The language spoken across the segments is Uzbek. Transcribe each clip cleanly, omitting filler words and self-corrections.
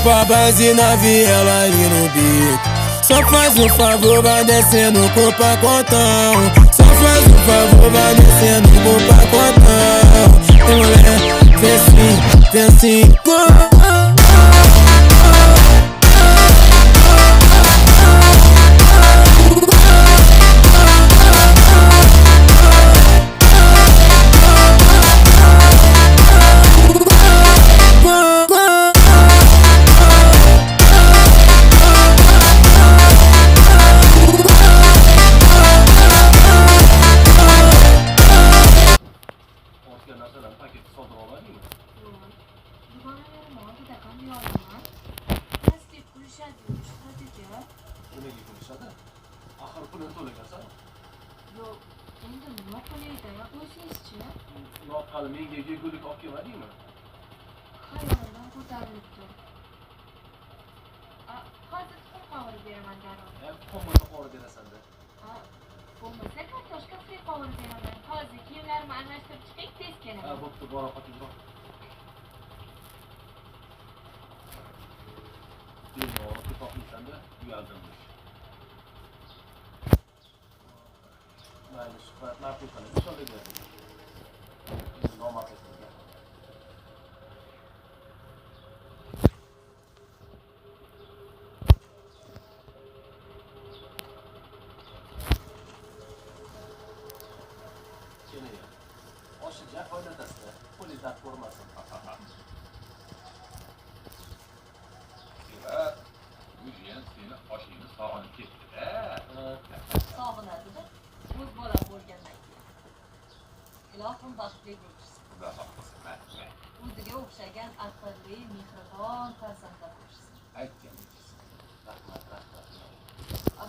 pra base na viela ali no beco. Só faz um favor, vai descendo com o pacotão. Só faz um favor, vai descendo com o pacotão. Mulher, vem assim, hali menga yegulik olib kelmadingmi? Xayolimdan ko'tarilibdi. Hozir tuxum qovurib beraman darrov. Tuxumni qovurib berasan-da. Bo'lmasa kartoshka free qovurib beraman. Hozir kiyimlarimni almashtirib chiqing, tez kelaman. Bo'pti, bora qo'yib. Yo'q, to'xtaysan-da, uyaldim. Mayli, suhbat ma'qul qilib so'radim. Noma'qul qilgan. Keling. Oshiga qo'ydatasizda, qo'lingiz dard ko'rmasin. Bujiyan seni oshingni sog'inib ketdi-da. Sog'inadi-da. O'z bolam bo'lgandan keyin. Ilohim baxtli bo'lsin. Xudo xohlasa. O'ziga o'xshagan aqlli, mehribon farzandlar bo'lsin. Aytganingiz. Rahmat.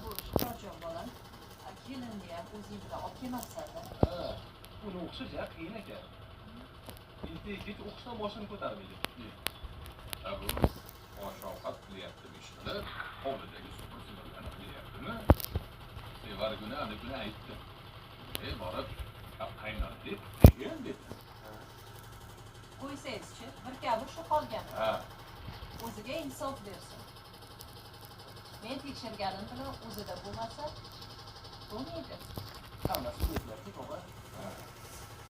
Bu Shuhratjon bolam, kelinni ham o'zing bilan olib kelmassan-da. Uni o'xshash qiyin ekan. Kecha o'qishdan boshini ko'tarmaydi. Bu osh-ovqat qilyaptimi ishini, hovlidagi supur-simirlarni qilyaptimi? Sevarguni anikuni aytdi. Borib, qaynor deb, degan dedi. Qo'ysangiz-chi, bir kabi shu qolgan. O'ziga insof bersin. Men tekshirganim bilan o'zida bo'lmasa, bo'lmaydi. Hammasi o'zgardi, to'g'ri.